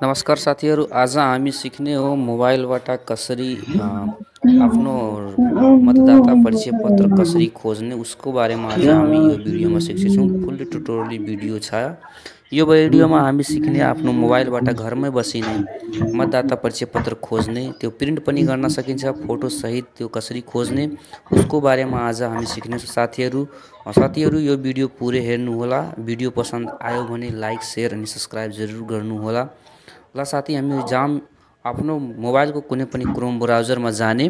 नमस्कार साथीहरू, आज हामी सिक्ने हो मोबाइलबाट कसरी आफ्नो मतदाता परिचय पत्र कसरी खोज्ने उसको बारेमा आज हामी यो भिडियोमा सिक्छौँ। फुल ट्युटोरियल भिडियो छ। यो भिडियोमा हामी सिक्ने आफ्नो मोबाइलबाट घरमै बसी नै मतदाता परिचय पत्र खोज्ने, त्यो प्रिन्ट पनि गर्न सकिन्छ फोटो सहित त्यो कसरी खोज्ने उसको बारेमा आज हामी सिक्नेछौँ साथीहरू। यो भिडियो पुरै हेर्नुहोला। भिडियो पसन्द आयो भने लाइक, शेयर अनि सब्स्क्राइब जरुर गर्नुहोला। ल साथी, हामी जाम आफ्नो मोबाइलको कुनै पनि क्रोम ब्राउजरमा जाने,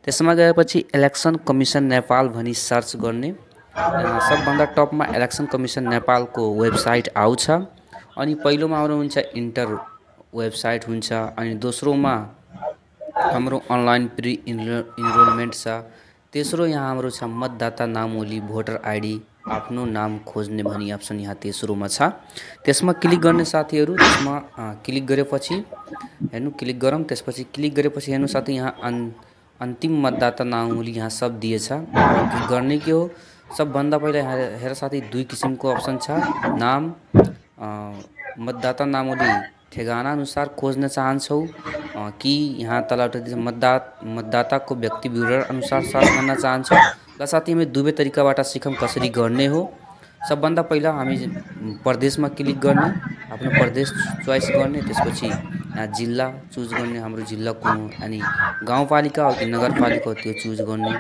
त्यसमा गएपछि इलेक्सन कमिसन नेपाल भनी सर्च गर्ने। सबभन्दा टपमा इलेक्सन कमिसन नेपालको वेबसाइट आउँछ। अनि पहिलोमा हाम्रो हुन्छ इन्टर वेबसाइट हुन्छ, अनि दोस्रोमा हाम्रो अनलाइन प्री इनरोलमेन्ट छ। तेस्रो यहाँ हाम्रो छ मतदाता नामोली भोटर आइडी आफ्नो नाम खोज्ने भनी अप्सन यहाँ तेस्रोमा छ। त्यसमा क्लिक गर्ने साथीहरू। त्यसमा क्लिक गरेपछि हेर्नु, क्लिक गरौँ। त्यसपछि क्लिक गरेपछि हेर्नु साथी, यहाँ अन्तिम मतदाता नामोली यहाँ सब दिएछ। क्लिक गर्ने के हो, सबभन्दा पहिला हेर साथी, दुई किसिमको अप्सन छ। नाम मतदाता नामोली ठेगाना अनुसार खोज्न चाहन्छौ कि यहाँ तल मतदाताको व्यक्ति विवरण अनुसार सर्च गर्न चाहन्छौ। ल साथी, हामी दुवै तरिकाबाट सिकौँ कसरी गर्ने हो। सबभन्दा पहिला हामी प्रदेशमा क्लिक गर्ने, आफ्नो प्रदेश चोइस गर्ने। त्यसपछि यहाँ जिल्ला चुज गर्ने, हाम्रो जिल्ला कुन हो, अनि गाउँपालिका हो कि नगरपालिका हो त्यो चुज गर्ने।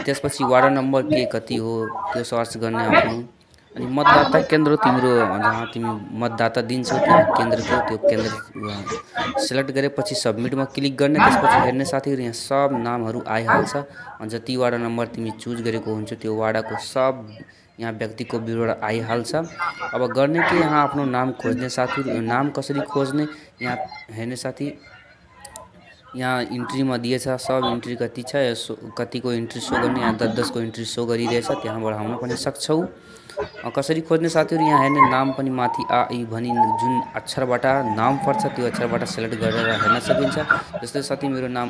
त्यसपछि वार्ड नम्बर के कति हो त्यो सर्च गर्ने आफ्नो। अनि मतदाता केन्द्र तिम्रो जहाँ तिमी मतदाता दिन्छौ त्यहाँ केन्द्रको त्यो केन्द्र सेलेक्ट गरेपछि सबमिटमा क्लिक गर्ने। त्यसपछि हेर्ने साथीहरू यहाँ सब नामहरू आइहाल्छ। जति वार्ड नम्बर तिमी चुज गरेको हुन्छ त्यो वार्डको सब यहाँ व्यक्तिको विवरण आइहाल्छ। अब गर्ने कि यहाँ आफ्नो नाम खोज्ने साथीहरू। नाम कसरी खोज्ने यहाँ हेर्ने साथी, यहाँ इन्ट्रीमा दिएछ सब इन्ट्री कति छ, कतिको इन्ट्री सो गर्ने। यहाँ 10 को इन्ट्री सो गरिरहेछ, त्यहाँ बढाउन पनि सक्छौ। कसरी खोज्ने साथीहरू, यहाँ हेर्ने नाम पनि माथि आ इ भनी जुन अक्षरबाट नाम पर्छ त्यो अक्षरबाट सेलेक्ट गरेर हेर्न सकिन्छ। जस्तै साथी मेरो नाम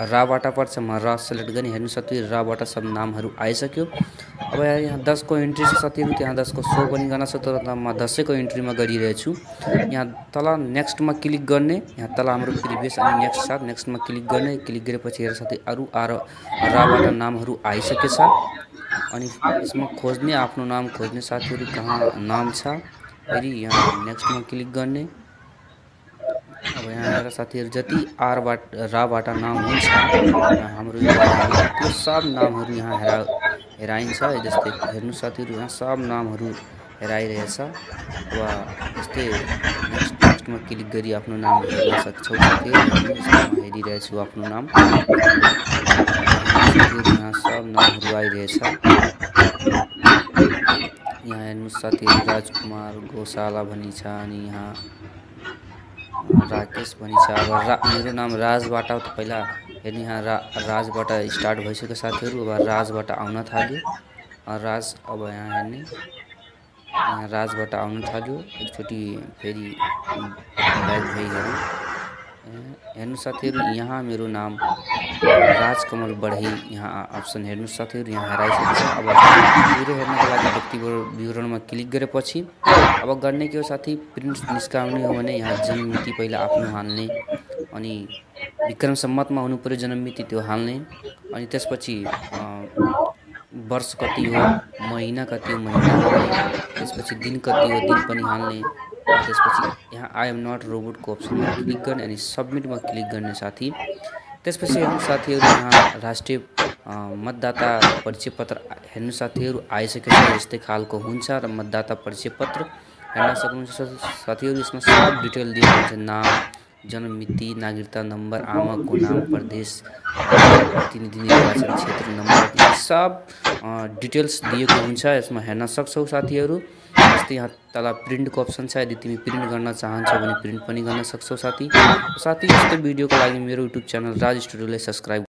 राबाट पर्छ, म र सेलेक्ट गर्ने। हेर्नु साथी, राबाट सब नामहरू आइसक्यो। अब यहाँ 10 को इन्ट्री छ साथीहरू, त्यहाँ 10 को सो पनि गर्न सक्छ, तर म 10 को इन्ट्रीमा गरिरहेछु। यहाँ तल नेक्स्टमा क्लिक गर्ने, यहाँ तल हाम्रो प्रिभियस अनि नेक्स्ट छ, नेक्स्टमा क्लिक गर्ने। क्लिक गरेपछि हेर साथी अरू राबाट नामहरू आइसकेछ। अनि यसमा खोज्ने, आफ्नो नाम खोज्ने साथीहरू कहाँ नाम छ, फेरि यहाँ नेक्स्टमा क्लिक गर्ने। अब यहाँ हेर साथीहरू जति राबाट नाम हुन्छ हाम्रो त्यो सब नामहरू यहाँ हेराइन्छ। जस्तै हेर्नु साथीहरू, यहाँ सब नामहरू हेराइरहेछ। वा यस्तै नेक्स्टमा क्लिक गरी आफ्नो नाम हेर्न सक्छौ साथीहरू। हेरिरहेछु आफ्नो नाम, यहाँ सब नामहरू आइरहेछ। यहाँ हेर्नु साथीहरू राजकुमार गौशाला भनी छ, अनि यहाँ राकेश भनी छ। अब मेरो नाम राजबाट हो, पहिला हेर्नु यहाँ राजबाट स्टार्ट भइसक्यो साथीहरू। अब राजबाट आउन थाल्यो राज। अब यहाँ हेर्ने, यहाँ राजबाट आउन थाल्यो। एकचोटि फेरि ब्याक भइगयो। हेर्नु साथीहरू, यहाँ मेरो नाम राजकमल बढाई यहाँ अप्सन हेर्नु साथीहरू यहाँ हेराइसकेको छ। अब पुरै हेर्नको लागि व्यक्ति विवरणमा क्लिक गरेपछि अब गर्ने के हो साथी, प्रिन्ट निस्काउने हो भने यहाँ जन्ममिति पहिला आफ्नो हाल्ने, अनि विक्रम सम्मतमा हुनु पर्यो जन्ममिति त्यो हाल्ने। अनि त्यसपछि वर्ष कति हो, महिना कति हो महिना हाल्ने। त्यसपछि दिन कति हो दिन पनि हाल्ने। त्यसपछि यहाँ आई एम नट रोबोटको अप्सनमा क्लिक गर्ने अनि सबमिटमा क्लिक गर्ने साथी। त्यसपछि हेर्नु साथीहरू यहाँ राष्ट्रिय मतदाता परिचय पत्र हेर्नु साथीहरू आइसकेको छ। यस्तै खालको हुन्छ र मतदाता परिचय पत्र हेर्न सक्नुहुन्छ साथीहरू। यसमा सब डिटेल दिएको हुन्छ, नाम, जन्ममिति, नागरिकता नम्बर, आमाको नाम, प्रदेश, प्रतिनिधि निर्वाचन क्षेत्र नम्बर, सब डिटेल्स दिएको हुन्छ। यसमा हेर्न सक्छौ साथीहरू। जस्तै यहाँ तल प्रिन्टको अप्सन छ, यदि तिमी प्रिन्ट गर्न चाहन्छौ भने प्रिन्ट पनि गर्न सक्छौ साथी। यस्तो भिडियोको लागि मेरो युट्युब च्यानल राज स्टुडियोलाई सब्स्क्राइब